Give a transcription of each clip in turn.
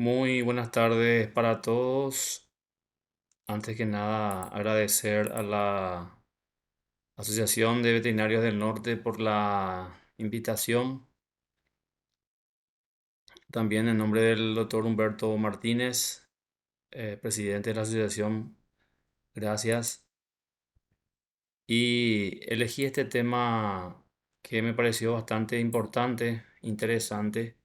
Muy buenas tardes para todos. Antes que nada, agradecer a la Asociación de Veterinarios del Norte por la invitación. También en nombre del doctor Humberto Martínez, presidente de la asociación, gracias. Y elegí este tema que me pareció bastante importante, interesante,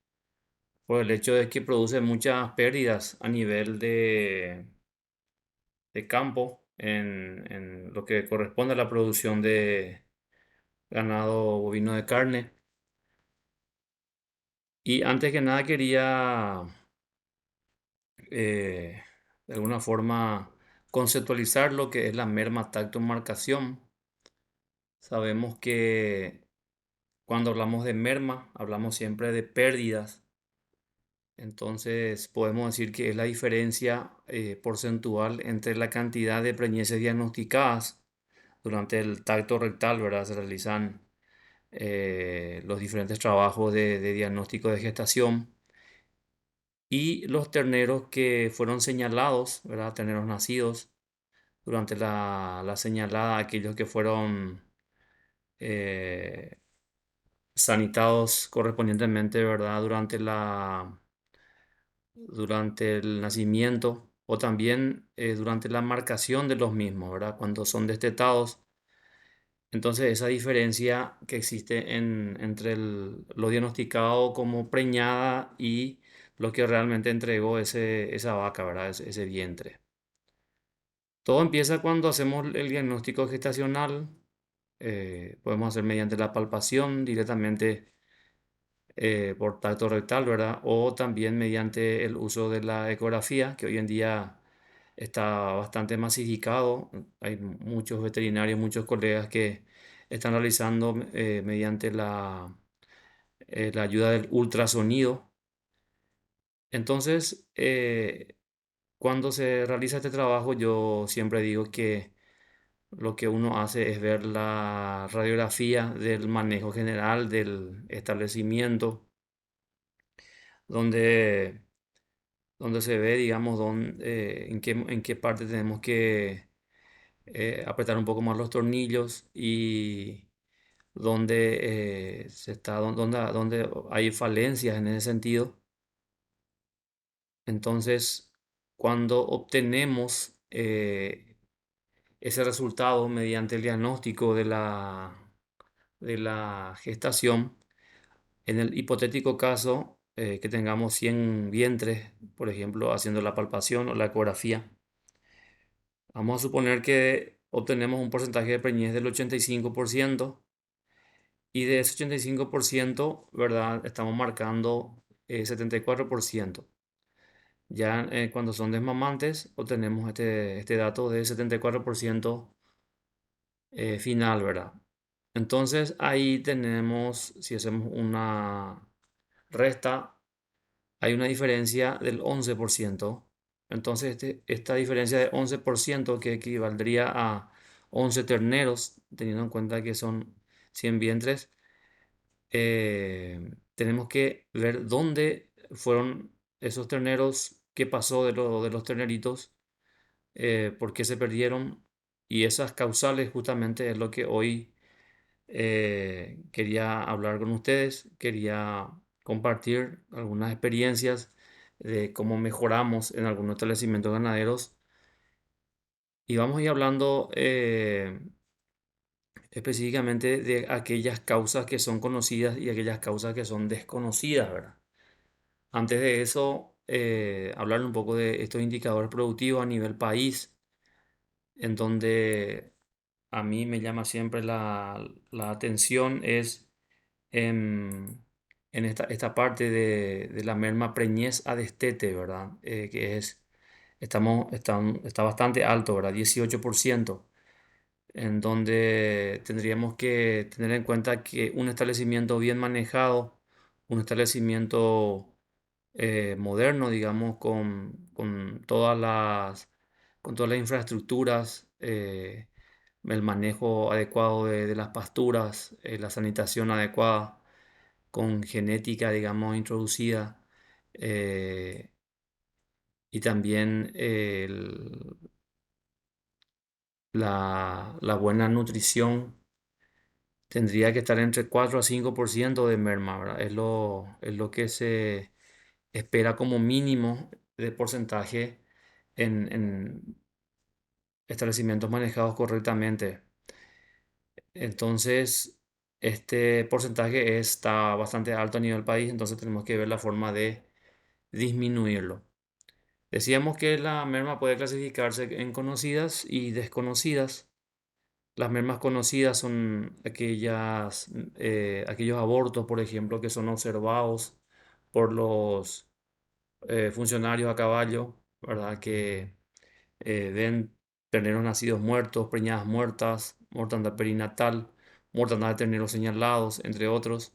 por el hecho de que produce muchas pérdidas a nivel de campo en lo que corresponde a la producción de ganado bovino de carne. Y antes que nada quería eh, de alguna forma conceptualizar lo que es la merma tacto marcación. Sabemos que cuando hablamos de merma hablamos siempre de pérdidas. Entonces podemos decir que es la diferencia porcentual entre la cantidad de preñeces diagnosticadas durante el tacto rectal, ¿verdad? Se realizan los diferentes trabajos de diagnóstico de gestación y los terneros que fueron señalados, ¿verdad? Terneros nacidos durante la señalada, aquellos que fueron eh, sanitados correspondientemente, ¿verdad? Durante el nacimiento o también durante la marcación de los mismos, ¿verdad? Cuando son destetados. Entonces, esa diferencia que existe entre lo diagnosticado como preñada y lo que realmente entregó esa vaca, ¿verdad? Ese vientre. Todo empieza cuando hacemos el diagnóstico gestacional. Podemos hacer mediante la palpación directamente por tacto rectal, ¿verdad? O también mediante el uso de la ecografía, que hoy en día está bastante masificado. Hay muchos veterinarios, muchos colegas que están realizando mediante la ayuda del ultrasonido. Entonces, cuando se realiza este trabajo, yo siempre digo que lo que uno hace es ver la radiografía del manejo general del establecimiento, donde, donde se ve, digamos, en qué parte tenemos que apretar un poco más los tornillos y donde donde hay falencias en ese sentido. Entonces, cuando obtenemos ese resultado mediante el diagnóstico de la gestación, en el hipotético caso que tengamos 100 vientres, por ejemplo, haciendo la palpación o la ecografía, vamos a suponer que obtenemos un porcentaje de preñez del 85% y de ese 85%, ¿verdad? Estamos marcando 74%. Ya cuando son desmamantes, obtenemos este dato de 74% final, ¿verdad? Entonces ahí tenemos, si hacemos una resta, hay una diferencia del 11%. Entonces esta diferencia de 11% que equivaldría a 11 terneros, teniendo en cuenta que son 100 vientres, tenemos que ver dónde fueron esos terneros, qué pasó de los terneritos, por qué se perdieron. Y esas causales justamente es lo que hoy quería hablar con ustedes. Quería compartir algunas experiencias de cómo mejoramos en algunos establecimientos ganaderos. Y vamos a ir hablando específicamente de aquellas causas que son conocidas y aquellas causas que son desconocidas, ¿verdad? Antes de eso, hablar un poco de estos indicadores productivos a nivel país, en donde a mí me llama siempre la atención es en esta parte de la merma preñez a destete, ¿verdad? Que está bastante alto, ¿verdad? 18%, en donde tendríamos que tener en cuenta que un establecimiento bien manejado, un establecimiento moderno, digamos, con todas las infraestructuras, el manejo adecuado de las pasturas, la sanitación adecuada, con genética, digamos, introducida, eh, y también la buena nutrición tendría que estar entre 4 a 5% de merma, ¿verdad? Es lo que se espera como mínimo de porcentaje en establecimientos manejados correctamente. Entonces, este porcentaje está bastante alto a nivel país, entonces tenemos que ver la forma de disminuirlo. Decíamos que la merma puede clasificarse en conocidas y desconocidas. Las mermas conocidas son aquellos abortos, por ejemplo, que son observados por los funcionarios a caballo, ¿verdad? Que ven terneros nacidos muertos, preñadas muertas, mortandad perinatal, mortandad de terneros señalados, entre otros.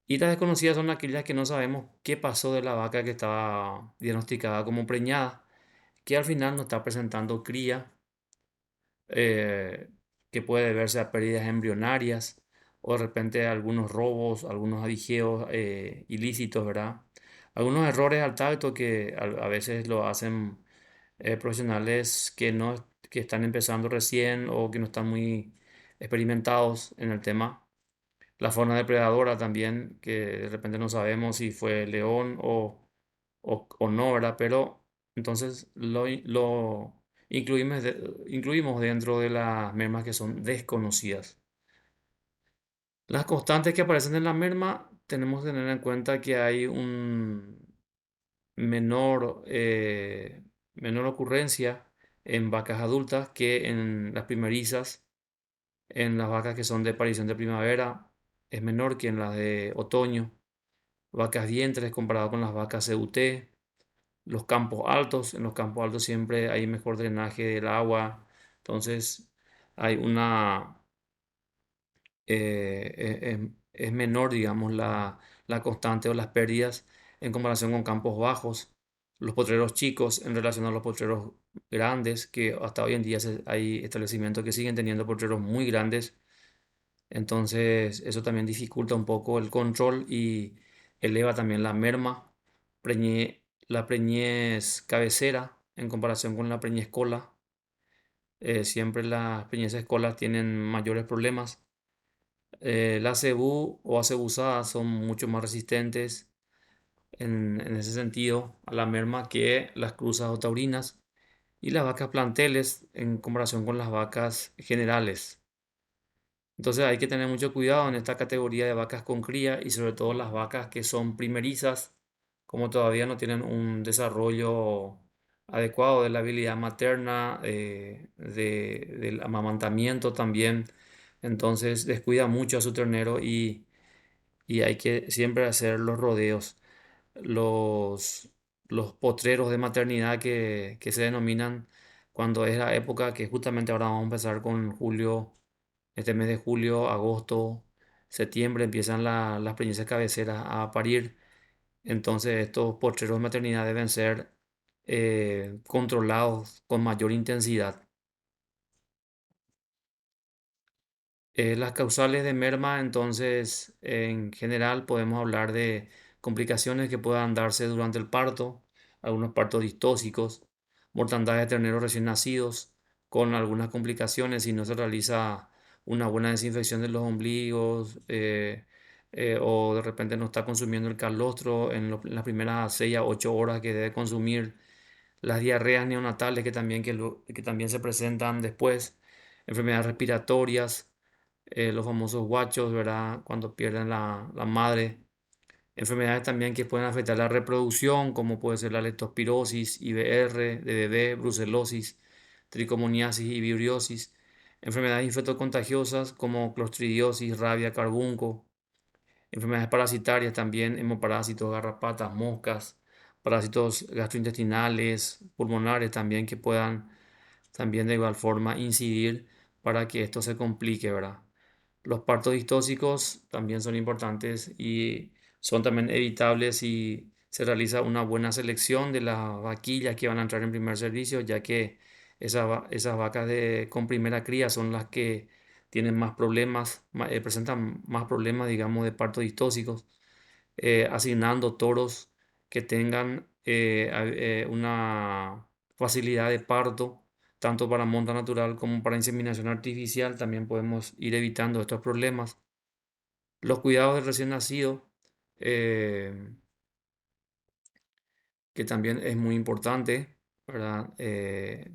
Y las desconocidas son aquellas que no sabemos qué pasó de la vaca que estaba diagnosticada como preñada, que al final no está presentando cría, eh, que puede deberse a pérdidas embrionarias o de repente algunos robos, algunos avigeos ilícitos, ¿verdad? Algunos errores al tacto que a veces lo hacen profesionales que no, que están empezando recién o que no están muy experimentados en el tema. La fauna depredadora también, que de repente no sabemos si fue león o no, ¿verdad? Pero entonces lo incluimos dentro de las mermas que son desconocidas. Las constantes que aparecen en la merma, tenemos que tener en cuenta que hay un menor ocurrencia en vacas adultas que en las primerizas. En las vacas que son de aparición de primavera es menor que en las de otoño. Vacas vientres comparado con las vacas CUT. Los campos altos, en los campos altos siempre hay mejor drenaje del agua. Entonces hay es menor, digamos, la constante o las pérdidas en comparación con campos bajos. Los potreros chicos en relación a los potreros grandes, que hasta hoy en día hay establecimientos que siguen teniendo potreros muy grandes. Entonces, eso también dificulta un poco el control y eleva también la merma. La preñez cabecera en comparación con la preñez cola. Siempre las preñeces colas tienen mayores problemas. La cebú o acebusadas son mucho más resistentes en ese sentido a la merma que las cruzas o taurinas y las vacas planteles en comparación con las vacas generales. Entonces hay que tener mucho cuidado en esta categoría de vacas con cría y sobre todo las vacas que son primerizas, como todavía no tienen un desarrollo adecuado de la habilidad materna, del amamantamiento también. Entonces descuida mucho a su ternero y hay que siempre hacer los rodeos, los, los potreros de maternidad que se denominan cuando es la época que justamente ahora vamos a empezar con julio. Este mes de julio, agosto, septiembre empiezan las preñeces cabeceras a parir. Entonces estos potreros de maternidad deben ser controlados con mayor intensidad. Las causales de merma, entonces, en general podemos hablar de complicaciones que puedan darse durante el parto, algunos partos distóxicos, mortandad de terneros recién nacidos, con algunas complicaciones si no se realiza una buena desinfección de los ombligos, o de repente no está consumiendo el calostro en las primeras 6 a 8 horas que debe consumir, las diarreas neonatales que también se presentan después, enfermedades respiratorias, los famosos guachos, ¿verdad? Cuando pierden la madre. Enfermedades también que pueden afectar la reproducción, como puede ser la leptospirosis, IBR de bebé, brucelosis, tricomoniasis y vibriosis. Enfermedades infectocontagiosas como clostridiosis, rabia, carbunco. Enfermedades parasitarias también, hemoparásitos, garrapatas, moscas, parásitos gastrointestinales, pulmonares también que puedan también de igual forma incidir para que esto se complique, ¿verdad? Los partos distóxicos también son importantes y son también evitables si se realiza una buena selección de las vaquillas que van a entrar en primer servicio, ya que esas vacas con primera cría son las que tienen más problemas, presentan más problemas, digamos, de partos distóxicos, asignando toros que tengan una facilidad de parto, tanto para monta natural como para inseminación artificial, también podemos ir evitando estos problemas. Los cuidados del recién nacido, eh, que también es muy importante, ¿verdad?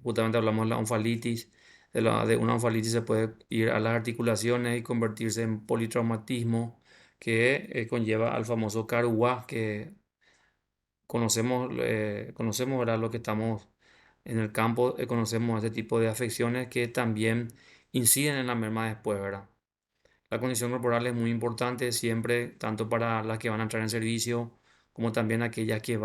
Justamente hablamos de la onfalitis, de una onfalitis se puede ir a las articulaciones y convertirse en politraumatismo, que conlleva al famoso caruá, que conocemos, ¿verdad? Lo que estamos en el campo, conocemos este tipo de afecciones que también inciden en la merma después, ¿verdad? La condición corporal es muy importante siempre, tanto para las que van a entrar en servicio, como también aquellas que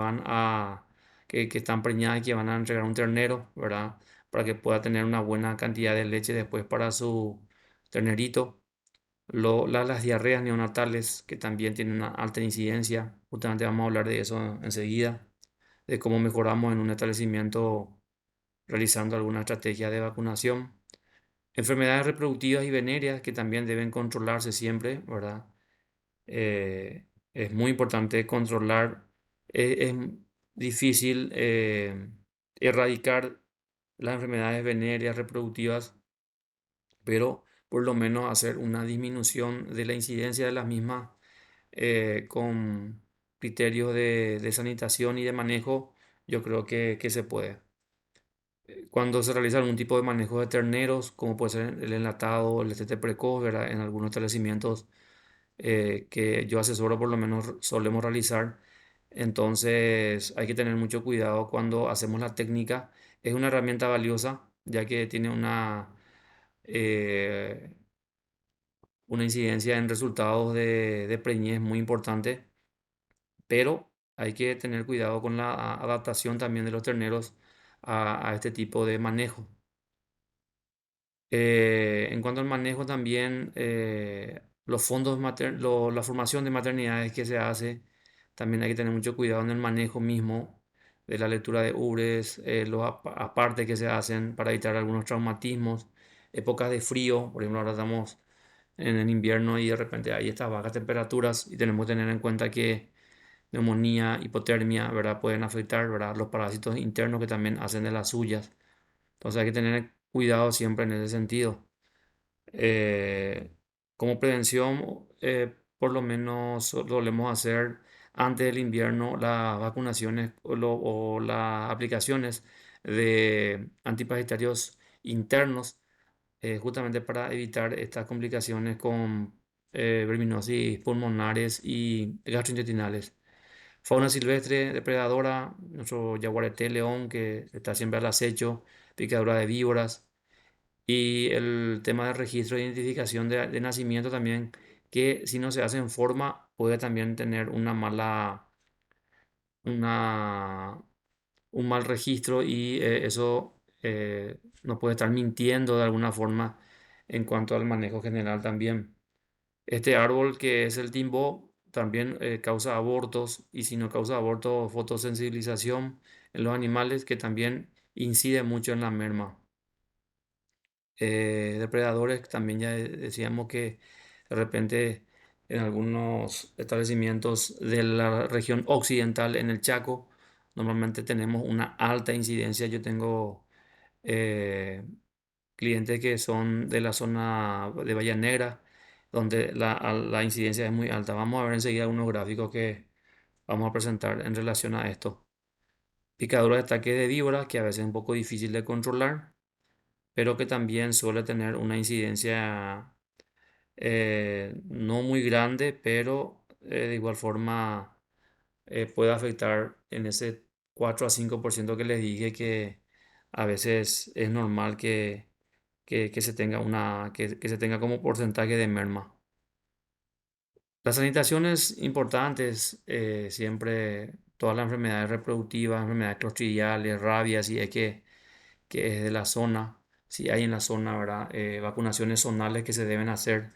están preñadas y que van a entregar un ternero, ¿verdad? Para que pueda tener una buena cantidad de leche después para su ternerito. Las diarreas neonatales, que también tienen una alta incidencia, justamente vamos a hablar de eso enseguida, de cómo mejoramos en un establecimiento realizando alguna estrategia de vacunación. Enfermedades reproductivas y venéreas que también deben controlarse siempre, ¿verdad? Es muy importante controlar. Es difícil erradicar las enfermedades venéreas reproductivas, pero por lo menos hacer una disminución de la incidencia de las mismas con criterios de sanitación y de manejo, yo creo que se puede. Cuando se realiza algún tipo de manejo de terneros, como puede ser el enlatado, el destete precoz, ¿verdad? En algunos establecimientos que yo asesoro, por lo menos solemos realizar. Entonces hay que tener mucho cuidado cuando hacemos la técnica. Es una herramienta valiosa, ya que tiene eh, una incidencia en resultados de preñez muy importante, pero hay que tener cuidado con la adaptación también de los terneros a este tipo de manejo. En cuanto al manejo también, los la formación de maternidades que se hace, también hay que tener mucho cuidado en el manejo mismo de la lectura de ubres, los aparte que se hacen para evitar algunos traumatismos, épocas de frío, por ejemplo, ahora estamos en el invierno y de repente hay estas bajas temperaturas y tenemos que tener en cuenta que neumonía, hipotermia, ¿verdad? Pueden afectar, ¿verdad? Los parásitos internos que también hacen de las suyas. Entonces hay que tener cuidado siempre en ese sentido. Eh, Como prevención, por lo menos solemos hacer antes del invierno las vacunaciones o las aplicaciones de antiparasitarios internos, justamente para evitar estas complicaciones con verminosis pulmonares y gastrointestinales. Fauna silvestre depredadora, nuestro yaguareté león que está siempre al acecho, picadura de víboras. Y el tema de registro e identificación de nacimiento también, que si no se hace en forma, puede también tener una, un mal registro y eso nos puede estar mintiendo de alguna forma en cuanto al manejo general también. Este árbol que es el timbo también causa abortos y si no causa abortos, fotosensibilización en los animales que también incide mucho en la merma. Depredadores, también ya decíamos que de repente en algunos establecimientos de la región occidental, en el Chaco, normalmente tenemos una alta incidencia. Yo tengo eh, clientes que son de la zona de Bahía Negra, donde la incidencia es muy alta. Vamos a ver enseguida unos gráficos que vamos a presentar en relación a esto. Picadura de ataque de víbora, que a veces es un poco difícil de controlar, pero que también suele tener una incidencia no muy grande, pero de igual forma puede afectar en ese 4 a 5% que les dije que a veces es normal que se tenga que se tenga como porcentaje de merma. Las sanitaciones importantes, siempre todas las enfermedades reproductivas, enfermedades clostridiales, rabia, si es que es de la zona, si hay en la zona, ¿verdad? Vacunaciones zonales que se deben hacer.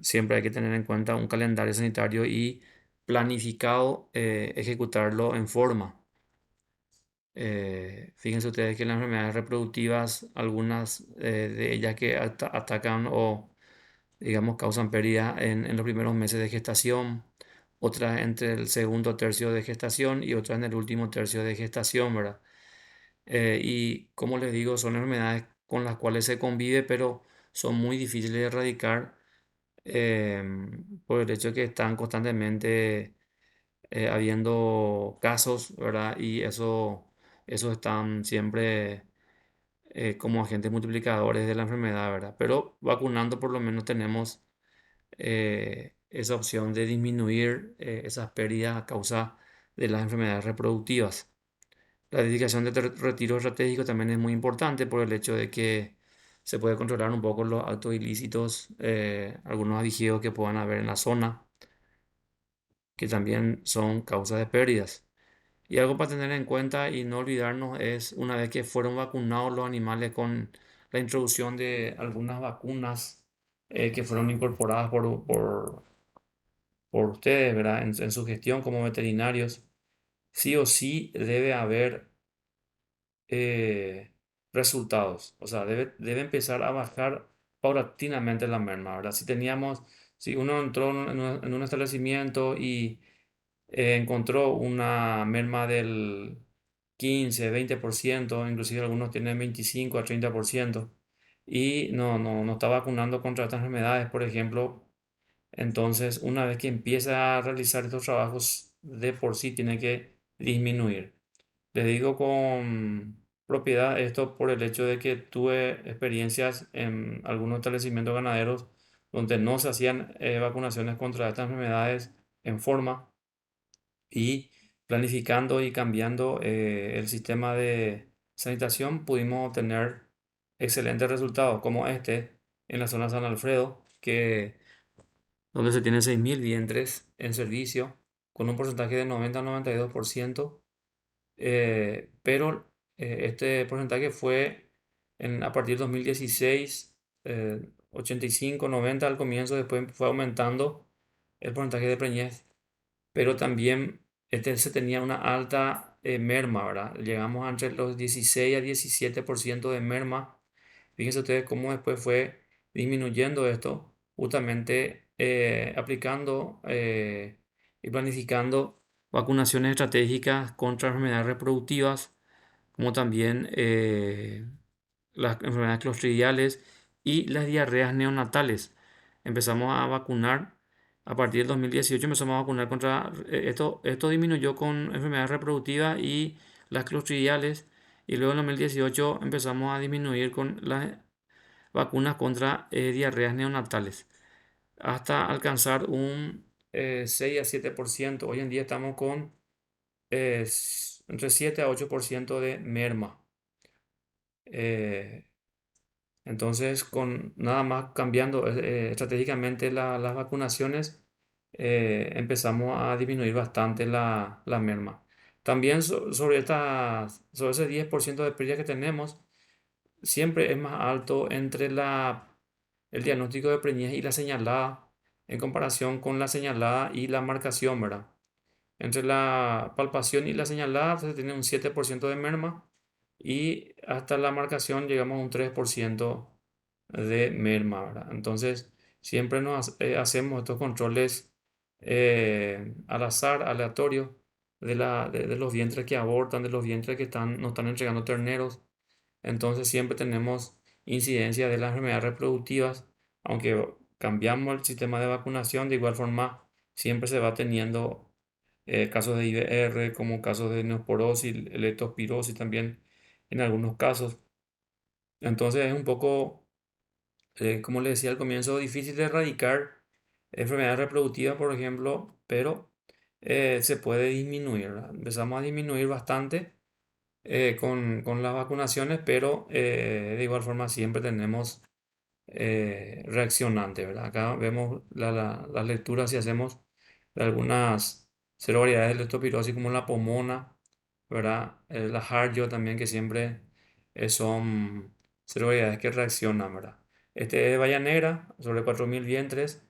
Siempre hay que tener en cuenta un calendario sanitario y planificado, ejecutarlo en forma. Fíjense ustedes que las enfermedades reproductivas, algunas de ellas que atacan o, digamos, causan pérdida en los primeros meses de gestación otras entre el segundo tercio de gestación y otras en el último tercio de gestación, ¿verdad? Y como les digo, son enfermedades con las cuales se convive, pero son muy difíciles de erradicar por el hecho de que están constantemente habiendo casos, ¿verdad? Y eso están siempre como agentes multiplicadores de la enfermedad, ¿verdad? Pero vacunando por lo menos tenemos esa opción de disminuir esas pérdidas a causa de las enfermedades reproductivas. La dedicación de retiro estratégico también es muy importante por el hecho de que se puede controlar un poco los actos ilícitos, algunos avigeos que puedan haber en la zona, que también son causa de pérdidas. Y algo para tener en cuenta y no olvidarnos es una vez que fueron vacunados los animales con la introducción de algunas vacunas que fueron incorporadas por ustedes, ¿verdad? En su gestión como veterinarios, sí o sí debe haber eh, resultados. O sea, debe empezar a bajar paulatinamente la merma, ¿verdad? Si uno entró en un establecimiento y encontró una merma del 15-20%, inclusive algunos tienen 25 a 30%, y no está vacunando contra estas enfermedades, por ejemplo, entonces una vez que empieza a realizar estos trabajos, de por sí tiene que disminuir. Les digo con propiedad esto por el hecho de que tuve experiencias en algunos establecimientos ganaderos donde no se hacían vacunaciones contra estas enfermedades en forma, y planificando y cambiando el sistema de sanitación pudimos obtener excelentes resultados como este en la zona San Alfredo, donde se tienen 6.000 vientres en servicio con un porcentaje de 90-92%, pero este porcentaje fue a partir de 2016, 85-90 al comienzo, después fue aumentando el porcentaje de preñez, pero también se tenía una alta merma, ¿verdad? Llegamos a entre los 16 a 17% de merma. Fíjense ustedes cómo después fue disminuyendo esto, justamente aplicando y planificando vacunaciones estratégicas contra enfermedades reproductivas, como también las enfermedades clostridiales y las diarreas neonatales. Empezamos a vacunar a partir del 2018, empezamos a vacunar contra esto disminuyó con enfermedades reproductivas y las clostridiales, y luego en 2018 empezamos a disminuir con las vacunas contra diarreas neonatales hasta alcanzar un 6 a 7%. Hoy en día estamos con entre 7 a 8% de merma. Eh, entonces, con nada más cambiando estratégicamente las vacunaciones, empezamos a disminuir bastante la merma. También sobre ese 10% de pérdida que tenemos, siempre es más alto entre el diagnóstico de preñez y la señalada en comparación con la señalada y la marcación, ¿verdad? Entre la palpación y la señalada se tiene un 7% de merma, y hasta la marcación llegamos a un 3% de merma, ¿verdad? Entonces, siempre hacemos estos controles al azar, aleatorio, de los vientres que abortan, de los vientres que nos están entregando terneros. Entonces, siempre tenemos incidencia de las enfermedades reproductivas, aunque cambiamos el sistema de vacunación, de igual forma, siempre se va teniendo casos de IBR, como casos de neosporosis, leptospirosis también en algunos casos. Entonces es un poco, como les decía al comienzo, difícil de erradicar enfermedades reproductivas, por ejemplo, pero se puede disminuir, ¿verdad? Empezamos a disminuir bastante con las vacunaciones, pero de igual forma siempre tenemos reaccionante, ¿verdad? Acá vemos las lecturas y hacemos de algunas cero variedades de leptospirosis como la pomona, ¿verdad? La Harjo también, que siempre son cero variedades que reaccionan, ¿verdad? Este es Baya Negra, sobre 4.000 vientres,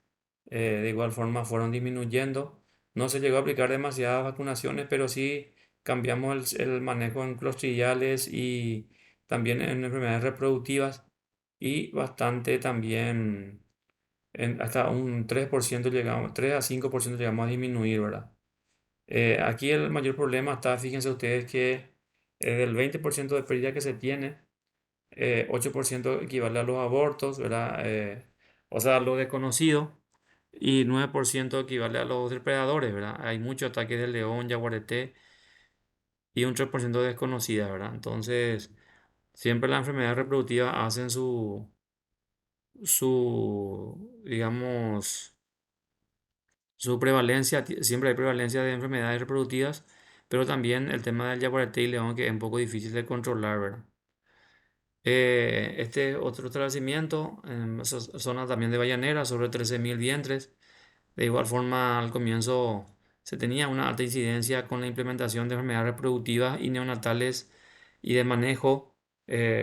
de igual forma fueron disminuyendo. No se llegó a aplicar demasiadas vacunaciones, pero sí cambiamos el manejo en clostridiales y también en enfermedades reproductivas, y bastante también hasta un 3% llegamos, 3 a 5% llegamos a disminuir, ¿verdad? Aquí el mayor problema está, fíjense ustedes que del 20% de pérdida que se tiene, 8% equivale a los abortos, ¿verdad? O sea, a lo desconocido, y 9% equivale a los depredadores, ¿verdad? Hay muchos ataques de león, yaguareté y un 3% de desconocidas, ¿verdad? Entonces, siempre las enfermedades reproductivas hacen digamos, su prevalencia, siempre hay prevalencia de enfermedades reproductivas, pero también el tema del yaguareté y león que es un poco difícil de controlar, ¿verdad? Este otro establecimiento, en esa zona también de Vallanera, sobre 13.000 vientres. De igual forma, al comienzo se tenía una alta incidencia con la implementación de enfermedades reproductivas y neonatales y de manejo,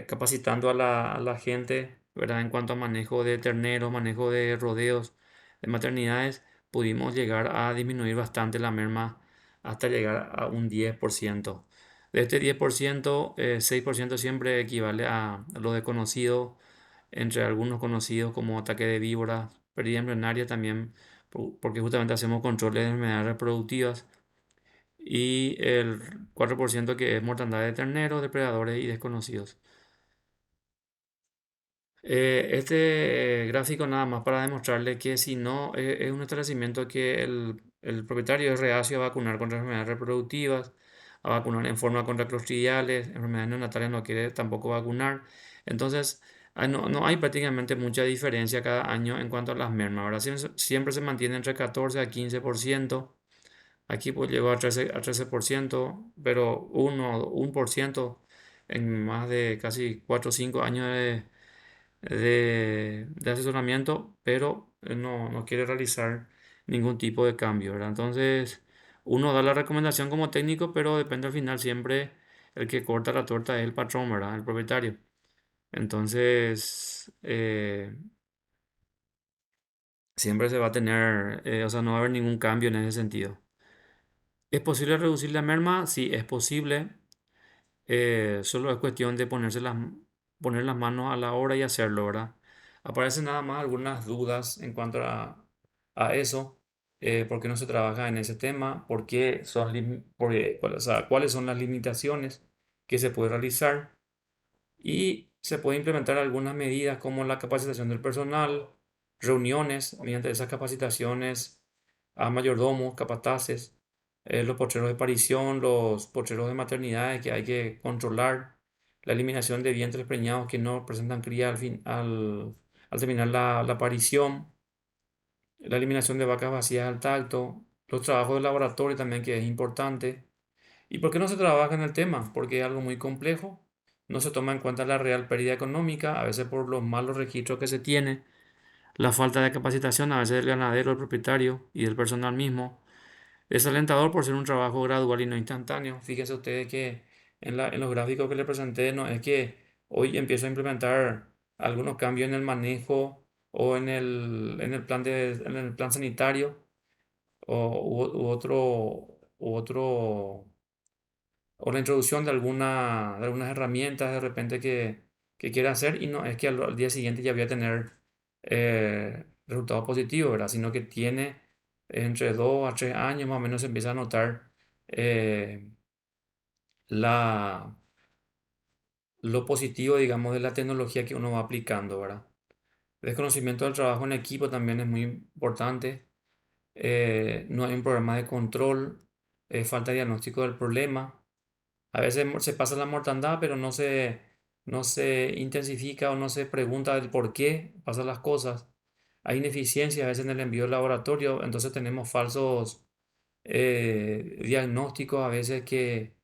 capacitando a la gente, ¿verdad? En cuanto a manejo de terneros, manejo de rodeos, de maternidades, pudimos llegar a disminuir bastante la merma hasta llegar a un 10%. De este 10%, 6% siempre equivale a lo desconocido, entre algunos conocidos como ataque de víbora, pérdida embrionaria también, porque justamente hacemos controles de enfermedades reproductivas, y el 4% que es mortandad de terneros, depredadores y desconocidos. Este gráfico nada más para demostrarle que si no, es un establecimiento que el propietario es reacio a vacunar contra enfermedades reproductivas, a vacunar en forma contra clostridiales, enfermedades neonatales no quiere tampoco vacunar. Entonces, no hay prácticamente mucha diferencia cada año en cuanto a las mermas, ¿verdad? Siempre se mantiene entre 14 a 15%. Aquí pues llegó a 13%, pero 1% en más de casi 4 o 5 años de asesoramiento, pero no quiere realizar ningún tipo de cambio, ¿verdad? Entonces, uno da la recomendación como técnico, pero depende al final siempre el que corta la torta es el patrón, ¿verdad? El propietario. Entonces, siempre se va a tener, o sea, no va a haber ningún cambio en ese sentido. ¿Es posible reducir la merma? Sí, es posible. Solo es cuestión de poner las manos a la obra y hacerlo, ¿verdad? Aparecen nada más algunas dudas en cuanto a eso. ¿Por qué no se trabaja en ese tema? ¿Por qué o sea, cuáles son las limitaciones que se puede realizar? Y se puede implementar algunas medidas como la capacitación del personal, reuniones mediante esas capacitaciones a mayordomos, capataces, los potreros de parición, los potreros de maternidades que hay que controlar, la eliminación de vientres preñados que no presentan cría al terminar la parición, la eliminación de vacas vacías al tacto, los trabajos de laboratorio también que es importante. ¿Y por qué no se trabaja en el tema? Porque es algo muy complejo, no se toma en cuenta la real pérdida económica, a veces por los malos registros que se tiene, la falta de capacitación a veces del ganadero, el propietario y del personal mismo. Es alentador por ser un trabajo gradual y no instantáneo. Fíjense ustedes que en los gráficos que les presenté, no es que hoy empiezo a implementar algunos cambios en el manejo o en el plan sanitario u otro o la introducción de algunas herramientas de repente que quiera hacer, y no es que al día siguiente ya voy a tener resultados positivos, ¿verdad? Sino que tiene entre 2 a 3 años más o menos se empieza a notar eh, la, lo positivo, digamos, de la tecnología que uno va aplicando, ¿verdad? El desconocimiento del trabajo en equipo también es muy importante. No hay un programa de control, falta de diagnóstico del problema. A veces se pasa la mortandad, pero no se intensifica o no se pregunta el por qué pasan las cosas. Hay ineficiencia a veces en el envío del laboratorio, entonces tenemos falsos diagnósticos a veces que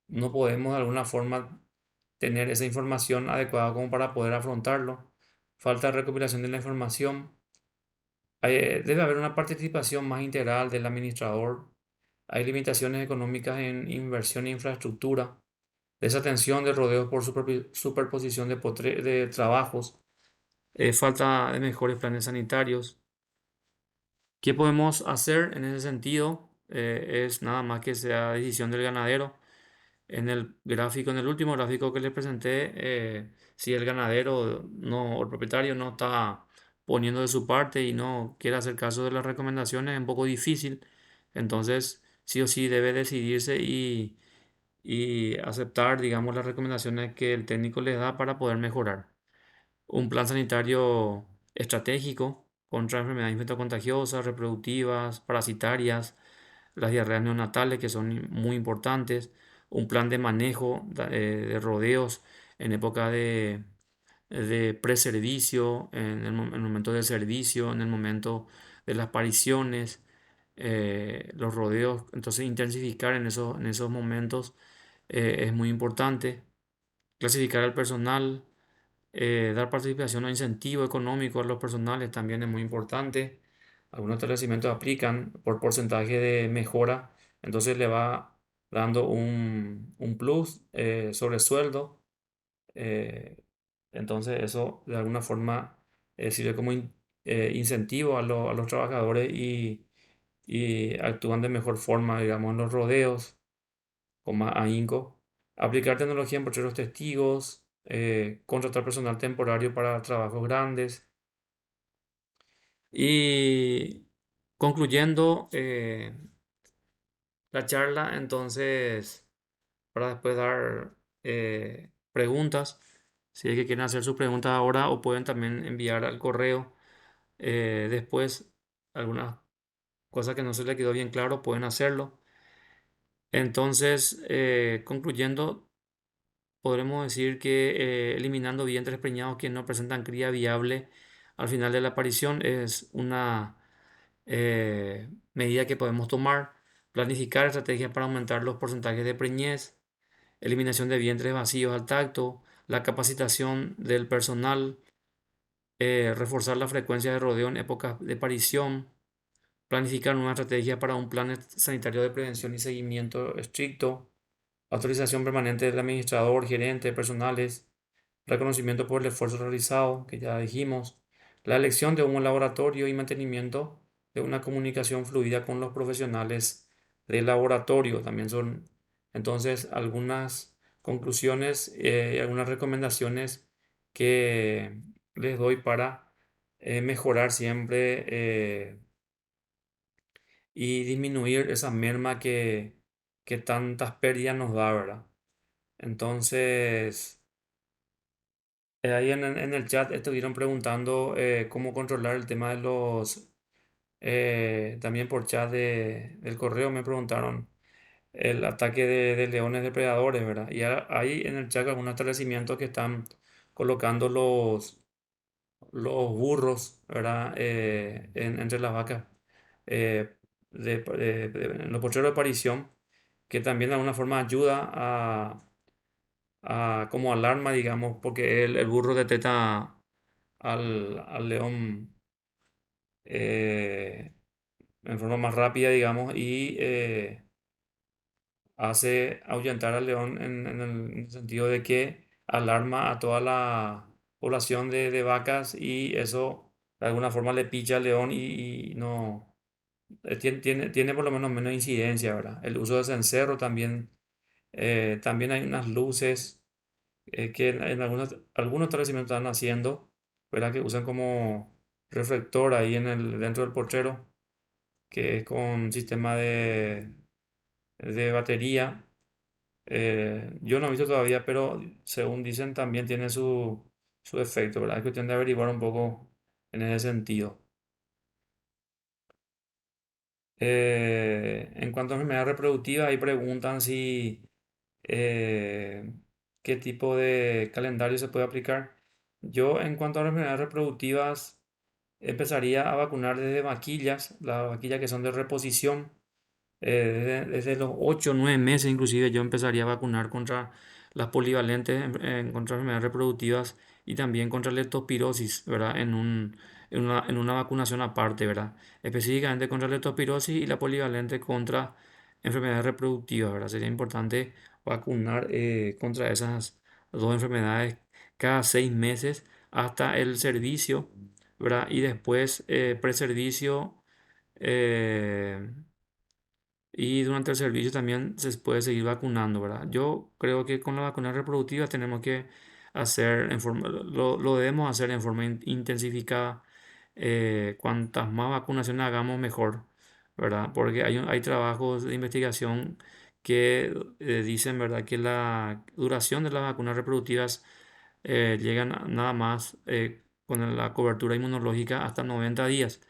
no podemos de alguna forma tener esa información adecuada como para poder afrontarlo. Falta de recopilación de la información. Debe haber una participación más integral del administrador. Hay limitaciones económicas en inversión en infraestructura, desatención de rodeos por superposición de trabajos, falta de mejores planes sanitarios. ¿Qué podemos hacer en ese sentido? Es nada más que sea decisión del ganadero. En el último gráfico que les presenté, si el ganadero no, o el propietario poniendo de su parte y no quiere hacer caso de las recomendaciones, es un poco difícil. Entonces, sí o sí debe decidirse y aceptar, digamos, las recomendaciones que el técnico le da para poder mejorar. Un plan sanitario estratégico contra enfermedades infectocontagiosas, reproductivas, parasitarias, las diarreas neonatales que son muy importantes, un plan de manejo de rodeos en época de preservicio, en el momento del servicio, en el momento de las apariciones, los rodeos. Entonces, intensificar en esos momentos es muy importante. Clasificar al personal, dar participación o incentivo económico a los personales también es muy importante. Algunos establecimientos aplican por porcentaje de mejora, entonces le va dando un plus sobre sueldo. eh, entonces eso de alguna forma sirve como incentivo a los trabajadores y actúan de mejor forma, digamos, en los rodeos con más ahínco. Aplicar tecnología en procesos testigos, contratar personal temporario para trabajos grandes. Y concluyendo la charla, entonces, para después dar preguntas, si es que quieren hacer sus preguntas ahora o pueden también enviar al correo después algunas cosas que no se les quedó bien claro, pueden hacerlo. Entonces, concluyendo, podremos decir que eliminando vientres preñados que no presentan cría viable al final de la aparición es una medida que podemos tomar. Planificar estrategias para aumentar los porcentajes de preñez, eliminación de vientres vacíos al tacto, la capacitación del personal, reforzar la frecuencia de rodeo en épocas de aparición, planificar una estrategia para un plan sanitario de prevención y seguimiento estricto, autorización permanente del administrador, gerente, personales, reconocimiento por el esfuerzo realizado, que ya dijimos, la elección de un laboratorio y mantenimiento de una comunicación fluida con los profesionales del laboratorio. También son entonces algunas conclusiones y algunas recomendaciones que les doy para mejorar siempre y disminuir esa merma que tantas pérdidas nos da, ¿verdad? Entonces, ahí en el chat estuvieron preguntando cómo controlar el tema de también por chat del correo me preguntaron el ataque de leones depredadores, ¿verdad? Y ahí en el chat algunos establecimientos que están colocando los burros, ¿verdad? Entre las vacas, eh, en los potreros de aparición, que también de alguna forma ayuda como alarma, digamos, porque el burro detecta al león eh, en forma más rápida, digamos, y hace ahuyentar al león en el sentido de que alarma a toda la población de vacas y eso de alguna forma le pilla al león y no tiene por lo menos menos incidencia, ¿verdad? El uso de cencerro también, también hay unas luces que en algunos establecimientos están haciendo, ¿verdad? Que usan como reflector ahí dentro del porchero, que es con sistema de batería. Yo no he visto todavía, pero según dicen también tiene su efecto, ¿verdad? Es cuestión de averiguar un poco en ese sentido. En cuanto a enfermedad reproductiva, ahí preguntan si eh, qué tipo de calendario se puede aplicar. Yo, en cuanto a las enfermedades reproductivas, empezaría a vacunar desde vaquillas, las vaquillas que son de reposición. Desde los 8 o 9 meses inclusive yo empezaría a vacunar contra las polivalentes, contra enfermedades reproductivas y también contra la leptospirosis, ¿verdad? En una vacunación aparte, ¿verdad? Específicamente contra la leptospirosis y la polivalente contra enfermedades reproductivas, ¿verdad? Sería importante vacunar contra esas dos enfermedades cada 6 meses hasta el servicio, ¿verdad? Y después preservicio. eh, y durante el servicio también se puede seguir vacunando, ¿verdad? Yo creo que con la vacuna reproductiva tenemos que hacer lo debemos hacer en forma intensificada cuantas más vacunaciones hagamos, mejor, ¿verdad? Porque hay trabajos de investigación que dicen, ¿verdad?, que la duración de las vacunas reproductivas llegan nada más con la cobertura inmunológica hasta 90 días.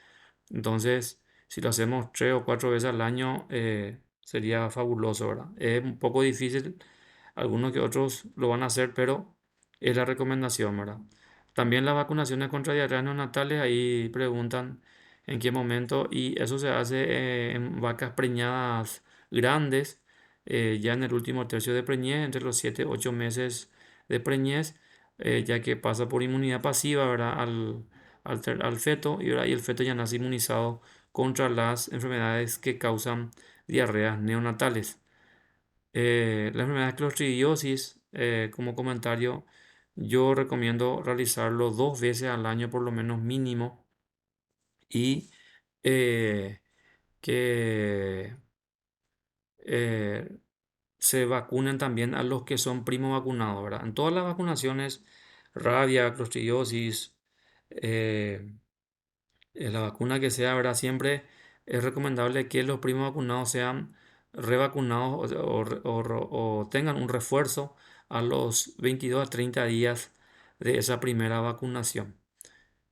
Entonces, si lo hacemos 3 o 4 veces al año, sería fabuloso, ¿verdad? Es un poco difícil, algunos que otros lo van a hacer, pero es la recomendación, ¿verdad? También las vacunaciones contra diarreas neonatales, ahí preguntan en qué momento, y eso se hace en vacas preñadas grandes, ya en el último tercio de preñez, entre los 7 y 8 meses de preñez, ya que pasa por inmunidad pasiva, ¿verdad? Al feto y, ¿verdad?, y el feto ya nace inmunizado contra las enfermedades que causan diarreas neonatales. La enfermedad de clostridiosis, como comentario, yo recomiendo realizarlo 2 veces al año por lo menos mínimo, y eh, que eh, se vacunen también a los que son primo vacunados, ¿verdad? En todas las vacunaciones, rabia, clostridiosis, eh, la vacuna que sea, ¿verdad? Siempre es recomendable que los primos vacunados sean revacunados o tengan un refuerzo a los 22 a 30 días de esa primera vacunación.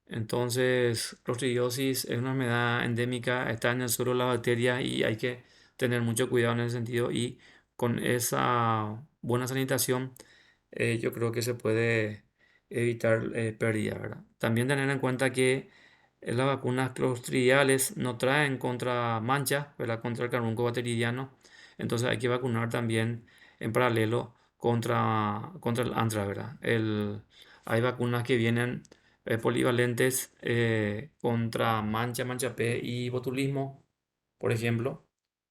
Entonces, clostridiosis es una enfermedad endémica, está en el suelo la bacteria y hay que tener mucho cuidado en ese sentido, y con esa buena sanitación yo creo que se puede evitar pérdida, ¿verdad? También tener en cuenta que las vacunas clostridiales no traen contra manchas, ¿verdad?, contra el carbunco bacteriano, entonces hay que vacunar también en paralelo contra el anthrax, ¿verdad? Hay vacunas que vienen polivalentes contra mancha, mancha P y botulismo, por ejemplo,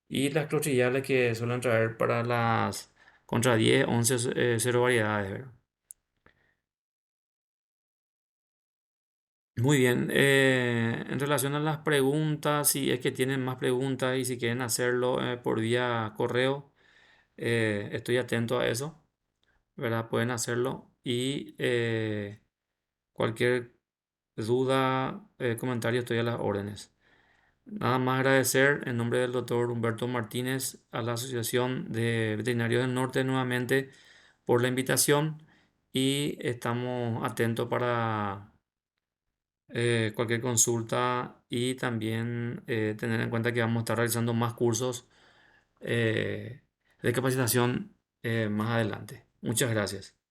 y las clostridiales que suelen traer para las contra 10 11 cero variedades, ¿verdad? Muy bien, en relación a las preguntas, si es que tienen más preguntas y si quieren hacerlo por vía correo, estoy atento a eso, ¿verdad? Pueden hacerlo, y cualquier duda, comentario, estoy a las órdenes. Nada más agradecer en nombre del doctor Humberto Martínez a la Asociación de Veterinarios del Norte nuevamente por la invitación, y estamos atentos para cualquier consulta, y también tener en cuenta que vamos a estar realizando más cursos de capacitación más adelante. Muchas gracias.